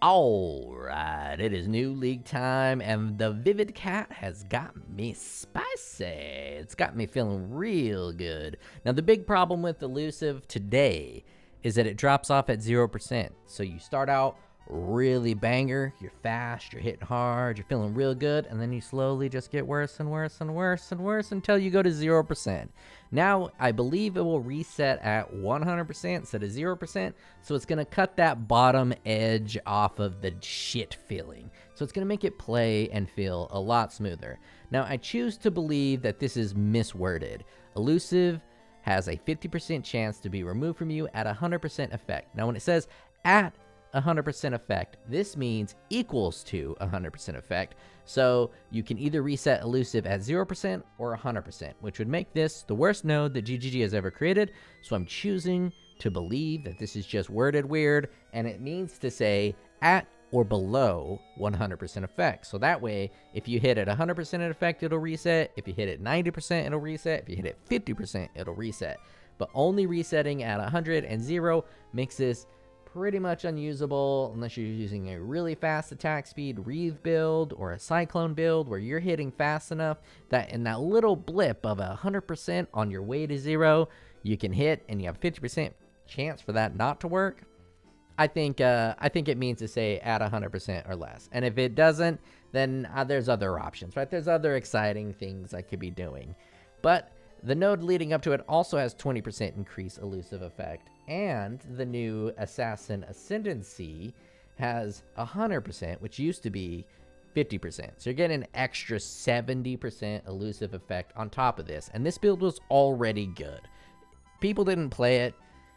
Alright, it is new league time, and the Vivid Cat has got me spicy. It's got me feeling real good. Now, the big problem with Elusive today is that it drops off at 0%. So you start out really banger, you're fast, you're hitting hard, you're feeling real good, and then you slowly just get worse and worse and worse and worse until you go to 0%. Now, I believe it will reset at 100% instead of 0%, so it's going to cut that bottom edge off of the shit feeling. So it's going to make it play and feel a lot smoother. Now, I choose to believe that this is misworded. Elusive has a 50% chance to be removed from you at 100% effect. Now, when it says at 100% effect, this means equals to 100% effect. So you can either reset Elusive at 0% or 100%, which would make this the worst node that GGG has ever created. So I'm choosing to believe that this is just worded weird, and it means to say at or below 100% effect. So that way, if you hit at 100% effect, it'll reset. If you hit at 90%, it'll reset. If you hit at 50%, it'll reset. But only resetting at 100 and 0 makes this pretty much unusable unless you're using a really fast attack speed Reeve build or a Cyclone build where you're hitting fast enough that in that little blip of 100% on your way to 0, you can hit and you have 50% chance for that not to work. I think it means to say at 100% or less. And if it doesn't, then there's other options, right? There's other exciting things I could be doing. But the node leading up to it also has 20% increase elusive effect, and the new Assassin Ascendancy has 100%, which used to be 50%. So you're getting an extra 70% elusive effect on top of this, and this build was already good. People didn't play it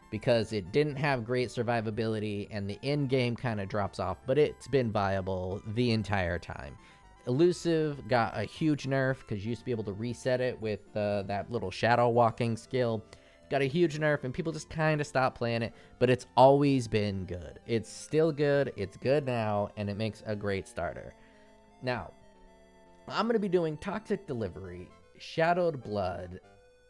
because it didn't have great survivability, and the end game kind of drops off, but it's been viable the entire time. Elusive got a huge nerf because you used to be able to reset it with that little shadow walking skill. Got a huge nerf and people just kind of stopped playing it, but it's always been good. It's still good, it's good now, and it makes a great starter. Now, I'm going to be doing Toxic Delivery, Shadowed Blood,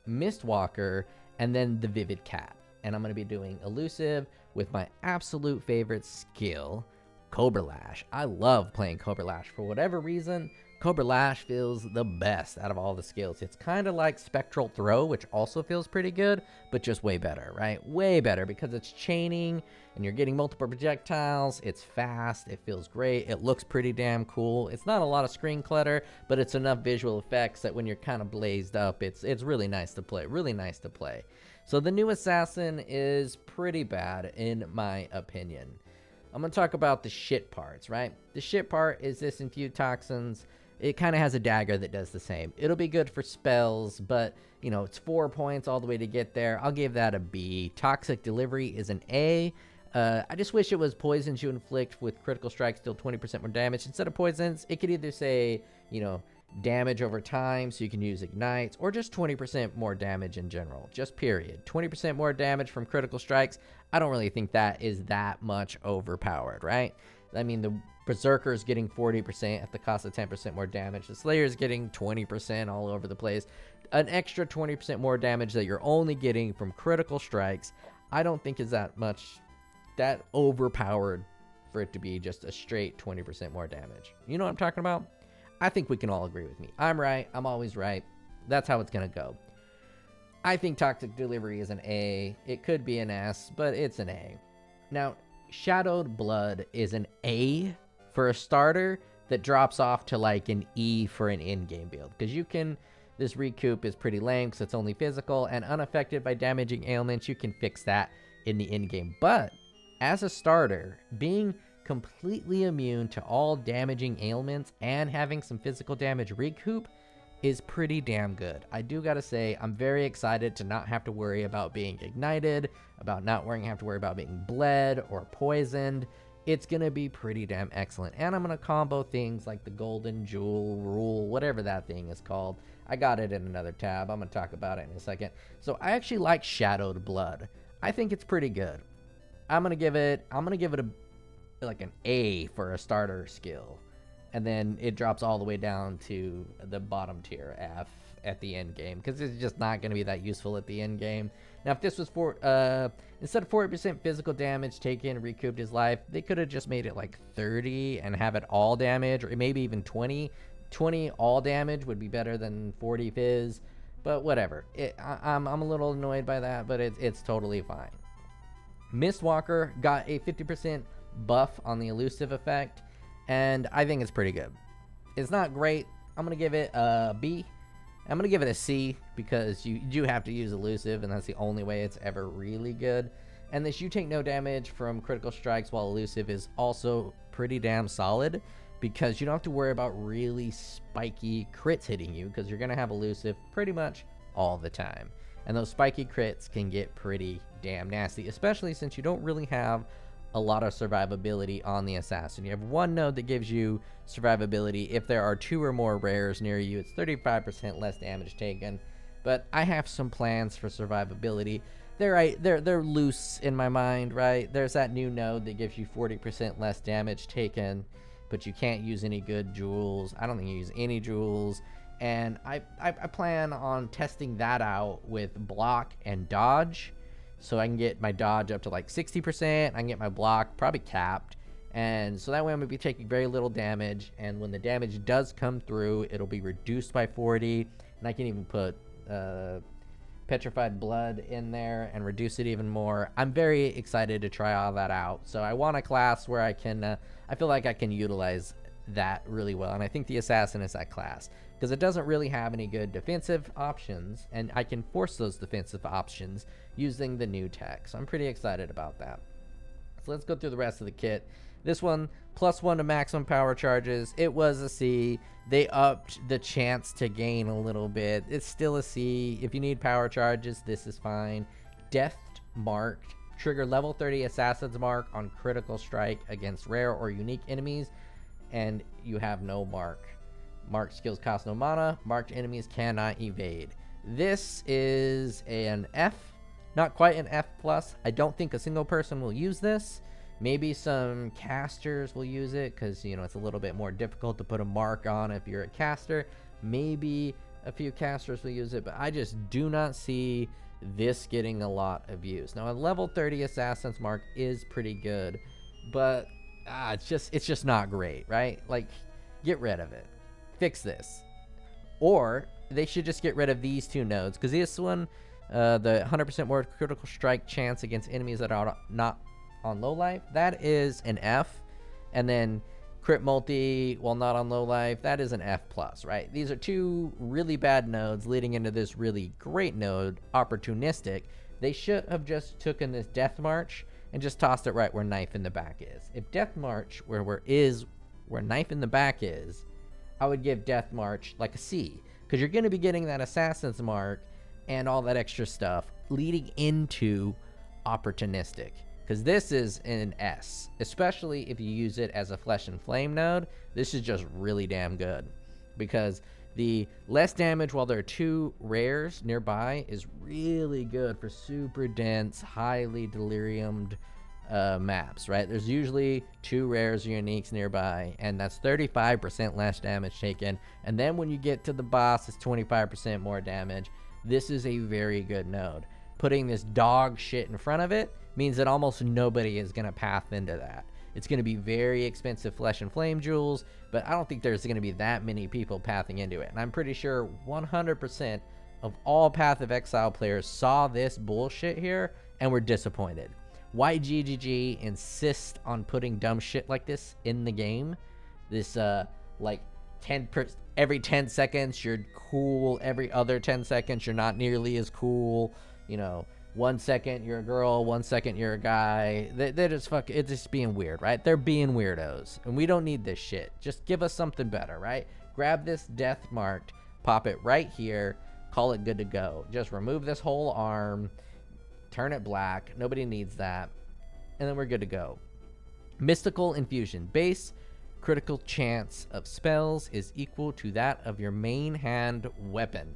Mistwalker, and then the Vivid Cat. And I'm going to be doing Elusive with my absolute favorite skill, Cobra Lash. I love playing Cobra Lash. For whatever reason, Cobra Lash feels the best out of all the skills. It's kind of like Spectral Throw, which also feels pretty good, but just way better, right? Way better because it's chaining and you're getting multiple projectiles. It's fast. It feels great. It looks pretty damn cool. It's not a lot of screen clutter, but it's enough visual effects that when you're kind of blazed up, it's really nice to play. Really nice to play. So the new Assassin is pretty bad in my opinion. I'm going to talk about the shit parts, right? The shit part is this Infused Toxins. It kind of has a dagger that does the same. It'll be good for spells, but, you know, it's 4 points all the way to get there. I'll give that a B. Toxic Delivery is an A. I just wish it was poisons you inflict with critical strikes deal 20% more damage. Instead of poisons, it could either say, you know, damage over time, so you can use ignites, or just 20% more damage in general. Just period. 20% more damage from critical strikes. I don't really think that is that much overpowered, right? I mean, the Berserker is getting 40% at the cost of 10% more damage. The Slayer is getting 20% all over the place. An extra 20% more damage that you're only getting from critical strikes, I don't think is that much, that overpowered for it to be just a straight 20% more damage. You know what I'm talking about? I think we can all agree with me. I'm right. I'm always right. That's how it's going to go. I think Toxic Delivery is an A. It could be an S, but it's an A. Now, Shadowed Blood is an A for a starter that drops off to like an E for an in-game build. Because you can, this recoup is pretty lame because it's only physical and unaffected by damaging ailments. You can fix that in the in-game. But as a starter, being completely immune to all damaging ailments and having some physical damage recoup is pretty damn good. I do gotta say, I'm very excited to not have to worry about being ignited, about not have to worry about being bled or poisoned. It's gonna be pretty damn excellent. And I'm gonna combo things like the Golden Jewel rule, whatever that thing is called. I got it in another tab. I'm gonna talk about it in a second. So I actually like Shadowed Blood. I think it's pretty good. I'm gonna give it like an A for a starter skill. And then it drops all the way down to the bottom tier, F. at the end game, because it's just not going to be that useful at the end game. Now, if this was for instead of 40% physical damage taken, recouped his life, they could have just made it like 30 and have it all damage, or maybe even 20. 20 all damage would be better than 40 fizz, but whatever. I'm a little annoyed by that, but it's totally fine. Mistwalker got a 50% buff on the elusive effect, and I think it's pretty good. It's not great. I'm going to give it a B. I'm going to give it a C, because you do have to use elusive, and that's the only way it's ever really good. And this you take no damage from critical strikes while elusive is also pretty damn solid, because you don't have to worry about really spiky crits hitting you, because you're going to have elusive pretty much all the time. And those spiky crits can get pretty damn nasty, especially since you don't really have a lot of survivability on the assassin. You have one node that gives you survivability. If there are 2 or more rares near you, it's 35% less damage taken. But I have some plans for survivability. They're loose in my mind, right? There's that new node that gives you 40% less damage taken, but you can't use any good jewels. I don't think you use any jewels. And I plan on testing that out with block and dodge, so I can get my dodge up to like 60%. I can get my block probably capped, and so that way I'm gonna be taking very little damage, and when the damage does come through, it'll be reduced by 40, and I can even put petrified blood in there and reduce it even more. I'm very excited to try all that out. So I want a class where I can I feel like I can utilize that really well, and I think the assassin is that class, because it doesn't really have any good defensive options, and I can force those defensive options using the new tech. So I'm pretty excited about that. So let's go through the rest of the kit. This one, +1 to maximum power charges. It was a C. They upped the chance to gain a little bit. It's still a C. If you need power charges, this is fine. Death marked. Trigger level 30 assassin's mark on critical strike against rare or unique enemies, and you have no mark. Marked skills cost no mana. Marked enemies cannot evade. This is an F, not quite an F+. I don't think a single person will use this. Maybe some casters will use it, because, you know, it's a little bit more difficult to put a mark on if you're a caster. Maybe a few casters will use it, but I just do not see this getting a lot of use. Now, a level 30 assassin's mark is pretty good, but it's just not great, right? Like, get rid of it. Fix this. Or they should just get rid of these 2 nodes, because this one, the 100% more critical strike chance against enemies that are not on low life, that is an F. And then crit multi while not on low life, that is an F+, right? These are 2 really bad nodes leading into this really great node, opportunistic. They should have just taken this death march and just tossed it right where knife in the back is. If death march where knife in the back is, I would give death march like a C, because you're going to be getting that assassin's mark and all that extra stuff leading into opportunistic, because this is an S, especially if you use it as a flesh and flame node. This is just really damn good, because the less damage while there are 2 rares nearby is really good for super dense, highly deliriumed maps, right? There's usually 2 rares or uniques nearby, and that's 35% less damage taken. And then when you get to the boss, it's 25% more damage. This is a very good node. Putting this dog shit in front of it means that almost nobody is going to path into that. It's going to be very expensive flesh and flame jewels, but I don't think there's going to be that many people pathing into it. And I'm pretty sure 100% of all Path of Exile players saw this bullshit here and were disappointed. Why GGG insist on putting dumb shit like this in the game? This like every 10 seconds you're cool, every other 10 seconds you're not nearly as cool. You know, 1 second you're a girl, 1 second you're a guy. They're just it's just being weird, right? They're being weirdos, and we don't need this shit. Just give us something better, right? Grab this death marked, pop it right here, call it good to go. Just remove this whole arm, turn it black. Nobody needs that, and then we're good to go. Mystical infusion. Base critical chance of spells is equal to that of your main hand weapon.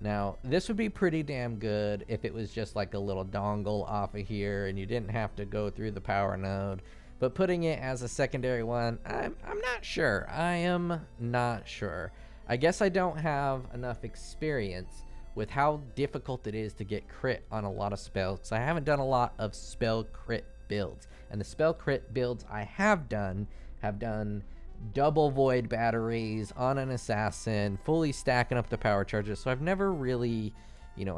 Now, this would be pretty damn good if it was just like a little dongle off of here and you didn't have to go through the power node. But putting it as a secondary one, I'm not sure. I am not sure. I guess I don't have enough experience with how difficult it is to get crit on a lot of spells, because I haven't done a lot of spell crit builds. And the spell crit builds I have done double void batteries on an assassin, fully stacking up the power charges. So I've never really,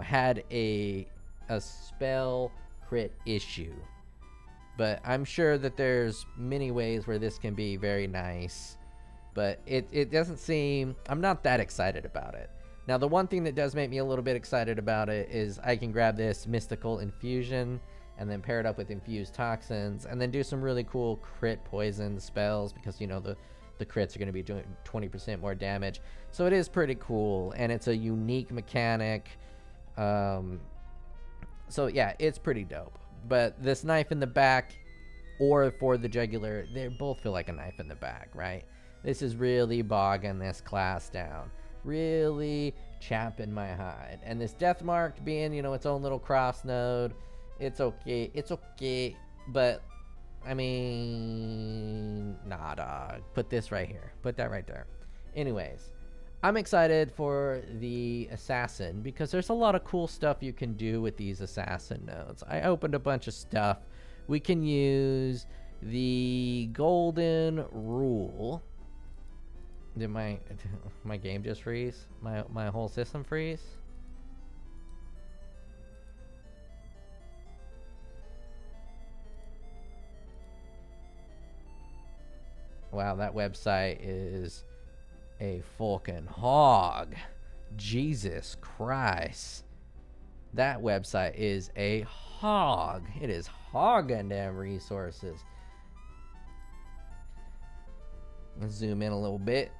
had a spell crit issue. But I'm sure that there's many ways where this can be very nice. But it doesn't seem, I'm not that excited about it. Now, the one thing that does make me a little bit excited about it is I can grab this Mystical Infusion and then pair it up with Infused Toxins and then do some really cool crit poison spells, because, the crits are going to be doing 20% more damage. So it is pretty cool, and it's a unique mechanic. So yeah, it's pretty dope. But this knife in the back or for the jugular, they both feel like a knife in the back, right? This is really bogging this class down. Really chapping my hide. And this death mark being, its own little cross node, it's okay. It's okay. But, I mean, nah, dog. Put this right here. Put that right there. Anyways, I'm excited for the assassin because there's a lot of cool stuff you can do with these assassin nodes. I opened a bunch of stuff. We can use the golden rule. Did my game just freeze? My whole system freeze? Wow, that website is a fucking hog. Jesus Christ. That website is a hog. It is hogging them resources. Let's zoom in a little bit.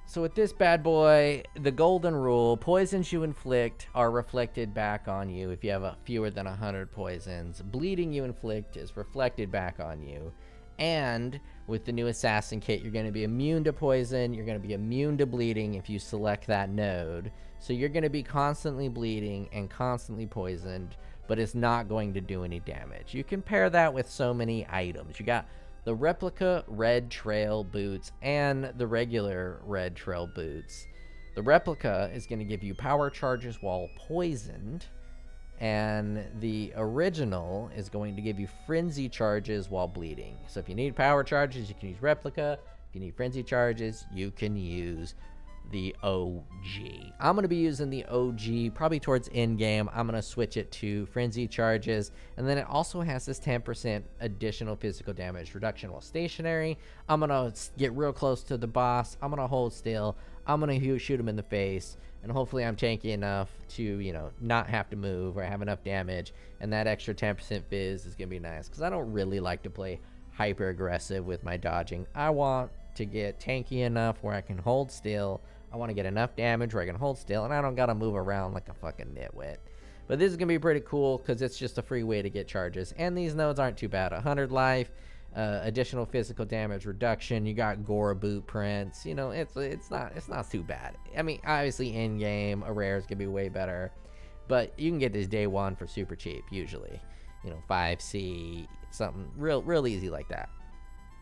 So with this bad boy, the golden rule, poisons you inflict are reflected back on you if you have fewer than 100 poisons. Bleeding you inflict is reflected back on you. And with the new assassin kit, you're going to be immune to poison. You're going to be immune to bleeding if you select that node. So you're going to be constantly bleeding and constantly poisoned, but it's not going to do any damage. You can pair that with so many items. You got the replica red trail boots and the regular red trail boots. The replica is going to give you power charges while poisoned, and the original is going to give you frenzy charges while bleeding. So if you need power charges, you can use replica. If you need frenzy charges, you can use the OG. I'm going to be using the OG probably towards end game. I'm going to switch it to frenzy charges, and then it also has this 10% additional physical damage reduction while stationary. I'm going to get real close to the boss. I'm going to hold still. I'm going to shoot him in the face, and hopefully I'm tanky enough to, not have to move or have enough damage, and that extra 10% fizz is going to be nice, because I don't really like to play hyper aggressive with my dodging. I want to get tanky enough where I can hold still. I want to get enough damage where I can hold still, and I don't got to move around like a fucking nitwit. But this is going to be pretty cool because it's just a free way to get charges. And these nodes aren't too bad. 100 life, additional physical damage reduction. You got gore boot prints. It's not too bad. I mean, obviously in-game, a rare is going to be way better. But you can get this day one for super cheap, usually. 5C, something real easy like that.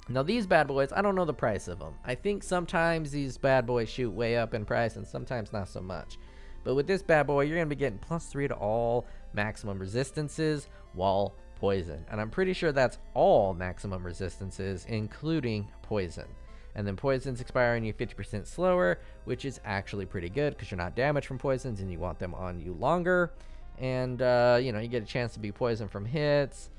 Now these bad boys, I don't know the price of them. I think sometimes these bad boys shoot way up in price and sometimes not so much. But with this bad boy, you're going to be getting +3 to all maximum resistances while poison. And I'm pretty sure that's all maximum resistances, including poison. And then poisons expire on you 50% slower, which is actually pretty good because you're not damaged from poisons and you want them on you longer. And, you get a chance to be poisoned from hits.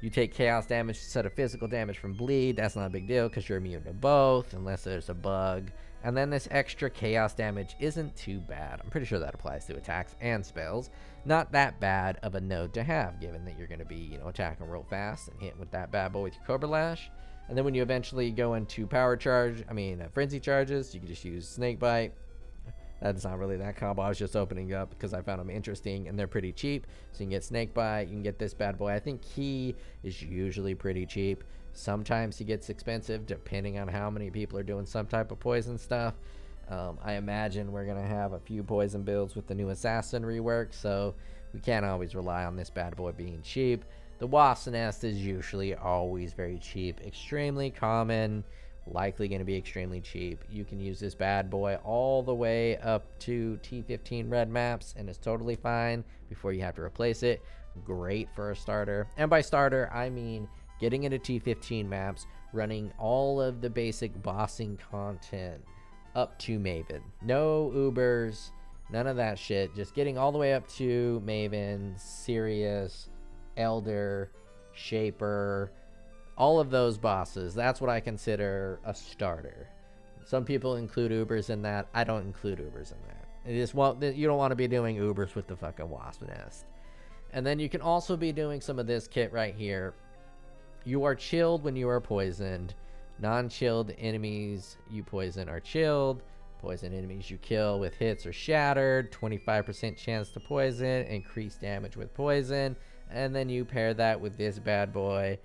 You take chaos damage instead of physical damage from bleed. That's not a big deal because you're immune to both unless there's a bug. And then this extra chaos damage isn't too bad. I'm pretty sure that applies to attacks and spells. Not that bad of a node to have, given that you're going to be, attacking real fast and hitting with that bad boy with your Cobra Lash. And then when you eventually go into frenzy charges, you can just use Snake Bite. That's not really that combo. I was just opening up because I found them interesting and they're pretty cheap. So you can get Snake Bite, you can get this bad boy. I think he is usually pretty cheap. Sometimes he gets expensive depending on how many people are doing some type of poison stuff. I imagine we're going to have a few poison builds with the new assassin rework, so we can't always rely on this bad boy being cheap. The Wasp's Nest is usually always very cheap, extremely common. likely going to be extremely cheap. You can use this bad boy all the way up to T15 red maps, and it's totally fine before you have to replace it. Great for a starter. And by starter, I mean getting into T15 maps, running all of the basic bossing content up to Maven. No Ubers, none of that shit. Just getting all the way up to Maven, Sirius, Elder, Shaper, all of those bosses. That's what I consider a starter. Some people include Ubers in that. I don't include Ubers in that. You don't want to be doing Ubers with the fucking wasp nest. And then you can also be doing some of this kit right here. You are chilled when you are poisoned. Non-chilled enemies you poison are chilled. Poison enemies you kill with hits are shattered. 25% chance to poison. Increased damage with poison. And then you pair that with this bad boy.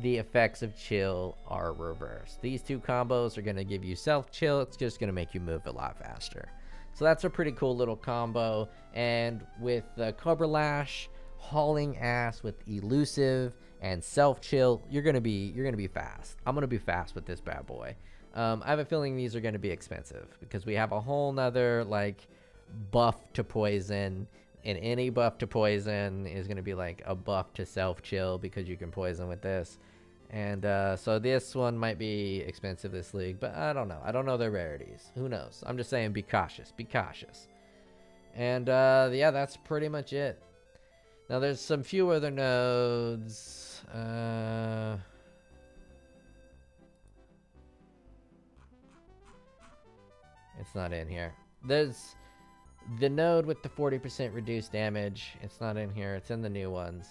The effects of chill are reversed. These two combos are going to give you self-chill. It's just going to make you move a lot faster. So that's a pretty cool little combo. And with the Cobra Lash, hauling ass with elusive and self-chill, you're gonna be fast. I'm gonna be fast with this bad boy. I have a feeling these are gonna be expensive because we have a whole nother like buff to poison, and any buff to poison is gonna be like a buff to self-chill because you can poison with this. And so this one might be expensive this league, but I don't know. I don't know their rarities. Who knows? I'm just saying, be cautious. Be cautious. And yeah, that's pretty much it. Now there's some few other nodes. It's not in here. There's the node with the 40% reduced damage. It's not in here. It's in the new ones.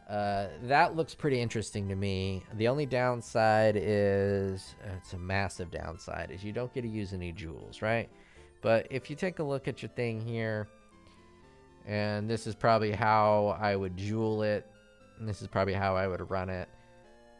That looks pretty interesting to me. The only downside is, it's a massive downside, is you don't get to use any jewels, right? But if you take a look at your thing here, and this is probably how I would jewel it, and this is probably how I would run it.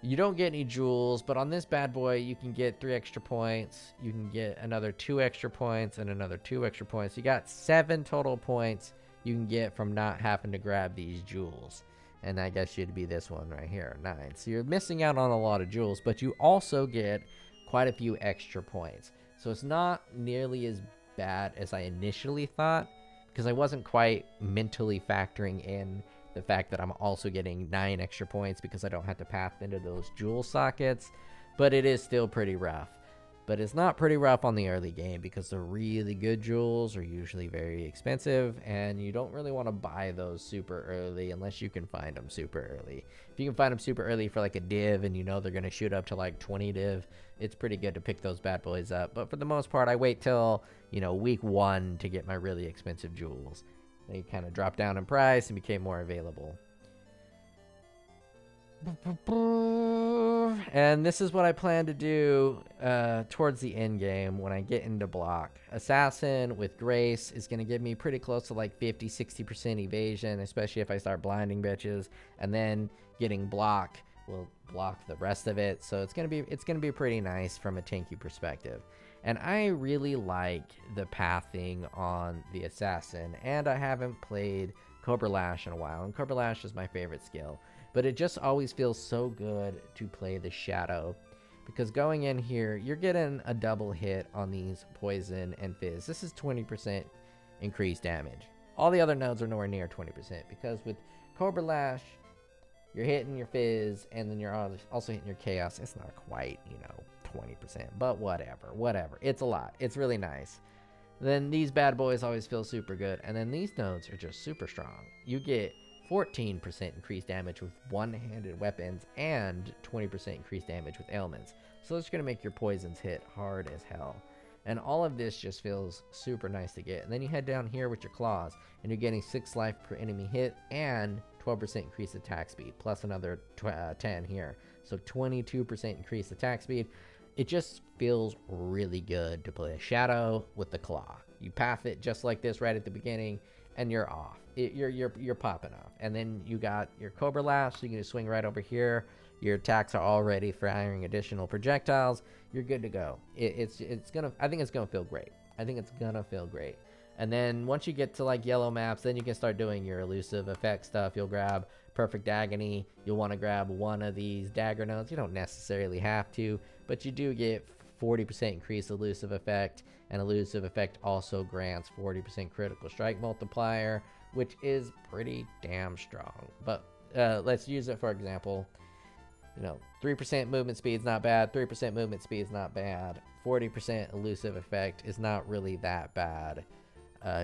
You don't get any jewels, but on this bad boy, you can get 3 extra points. You can get another 2 extra points and another 2 extra points. You got 7 total points you can get from not having to grab these jewels. And I guess you'd be this one right here, 9. So you're missing out on a lot of jewels, but you also get quite a few extra points. So it's not nearly as bad as I initially thought, because I wasn't quite mentally factoring in the fact that I'm also getting 9 extra points because I don't have to path into those jewel sockets. But it is still pretty rough. But it's not pretty rough on the early game because the really good jewels are usually very expensive, and you don't really want to buy those super early unless you can find them super early. If you can find them super early for like a div and you know they're going to shoot up to like 20 div, it's pretty good to pick those bad boys up. But for the most part, I wait till, you know, week 1 to get my really expensive jewels. They kind of dropped down in price and became more available. And this is what I plan to do towards the end game when I get into block. Assassin with Grace is going to give me pretty close to like 50-60% evasion, especially if I start blinding bitches. And then getting block will block the rest of it. So it's going to be pretty nice from a tanky perspective. And I really like the pathing on the Assassin, and I haven't played Cobra Lash in a while, and Cobra Lash is my favorite skill. But it just always feels so good to play the Shadow, because going in here, you're getting a double hit on these Poison and Fizz. This is 20% increased damage. All the other nodes are nowhere near 20%, because with Cobra Lash, you're hitting your Fizz, and then you're also hitting your Chaos. It's not quite, 20%, but whatever. It's a lot. It's really nice. Then these bad boys always feel super good, and then these nodes are just super strong. You get 14% increased damage with one-handed weapons and 20% increased damage with ailments. So it's going to make your poisons hit hard as hell. And all of this just feels super nice to get. And then you head down here with your claws, and you're getting 6 life per enemy hit and 12% increased attack speed, plus another 10 here. So 22% increased attack speed. It just feels really good to play a Shadow with the claw. You path it just like this right at the beginning, and you're off. You're popping off. And then you got your Cobra Lash, so you can just swing right over here. Your attacks are already firing additional projectiles. You're good to go. I think it's gonna feel great. And then once you get to like yellow maps, then you can start doing your elusive effect stuff. You'll grab Perfect Agony. You'll want to grab one of these dagger nodes. You don't necessarily have to, but you do get 40% increased elusive effect, and elusive effect also grants 40% critical strike multiplier, which is pretty damn strong. But let's use it for example. 3% movement speed is not bad, 3% movement speed is not bad, 40% elusive effect is not really that bad,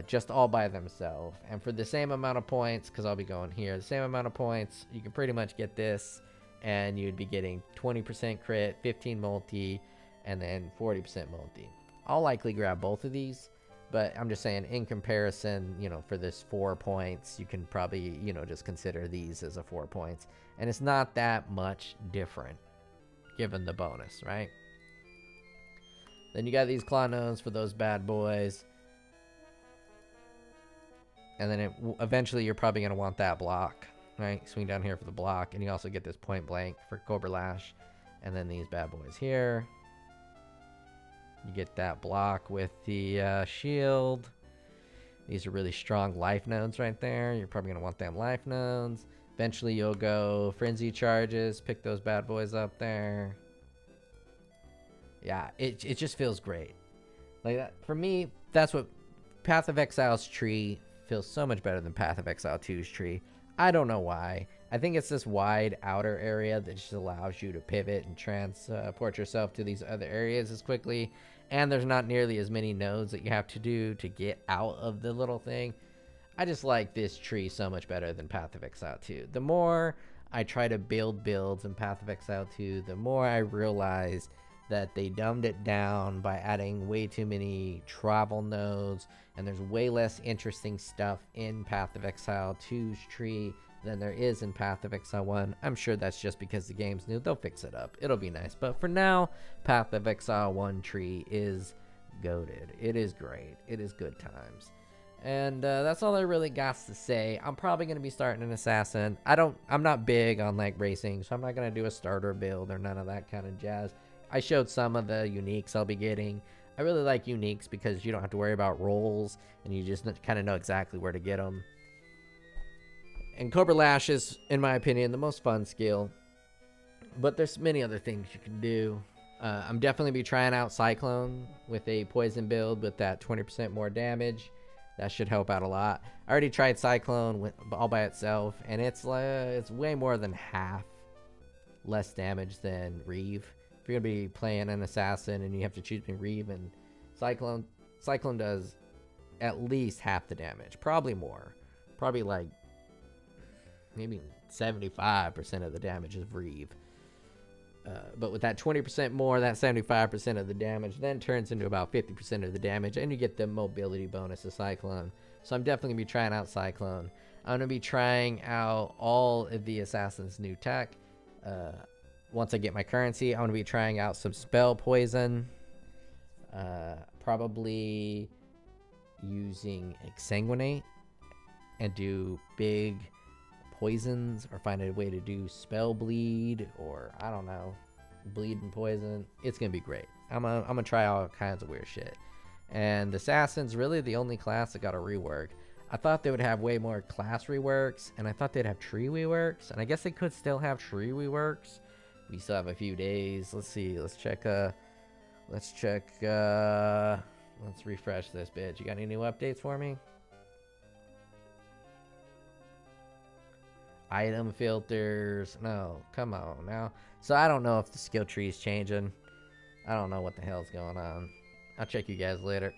just all by themselves. And for the same amount of points, because I'll be going here, the same amount of points, you can pretty much get this, and you'd be getting 20% crit, 15 multi, and then 40% multi. I'll likely grab both of these, but I'm just saying in comparison, for this 4 points, you can probably, just consider these as a 4 points. And it's not that much different given the bonus, right? Then you got these claw nose for those bad boys. And then eventually you're probably going to want that block, right? Swing down here for the block. And you also get this point blank for Cobra Lash. And then these bad boys here. You get that block with the shield. These are really strong life nodes right there. You're probably going to want them life nodes. Eventually you'll go frenzy charges. Pick those bad boys up there. Yeah, it just feels great. Like that. For me, that's what Path of Exile's tree feels so much better than Path of Exile 2's tree. I don't know why. I think it's this wide outer area that just allows you to pivot and transport yourself to these other areas as quickly. And there's not nearly as many nodes that you have to do to get out of the little thing. I just like this tree so much better than Path of Exile 2. The more I try to build builds in Path of Exile 2, the more I realize that they dumbed it down by adding way too many travel nodes, and there's way less interesting stuff in Path of Exile 2's tree than there is in Path of Exile 1. I'm sure that's just because the game's new. They'll fix it up. It'll be nice. But for now, Path of Exile 1 tree is goated. It is great. It is good times. And that's all I really got to say. I'm probably going to be starting an assassin. I'm not big on like racing, so I'm not going to do a starter build or none of that kind of jazz. I showed some of the uniques I'll be getting. I really like uniques because you don't have to worry about rolls, and you just kind of know exactly where to get them. And Cobra Lash is, in my opinion, the most fun skill. But there's many other things you can do. I'm definitely be trying out Cyclone with a poison build with that 20% more damage. That should help out a lot. I already tried Cyclone all by itself, and it's way more than half less damage than Reeve. If you're going to be playing an assassin and you have to choose between Reeve and Cyclone, Cyclone does at least half the damage. Probably more. Probably like maybe 75% of the damage is Reeve. But with that 20% more, that 75% of the damage then turns into about 50% of the damage, and you get the mobility bonus of Cyclone. So I'm definitely going to be trying out Cyclone. I'm going to be trying out all of the Assassin's new tech. Once I get my currency, I'm going to be trying out some spell poison. Probably using Exsanguinate and do big poisons, or find a way to do spell bleed, or I don't know, bleed and poison. It's gonna be great. I'm gonna try all kinds of weird shit. And Assassin's really the only class that got a rework. I thought they would have way more class reworks, and I thought they'd have tree reworks, and I guess they could still have tree reworks. We still have a few days. Let's see. Let's refresh this bitch. You got any new updates for me? Item filters. No, come on now. So I don't know if the skill tree is changing. I don't know what the hell's going on. I'll check you guys later.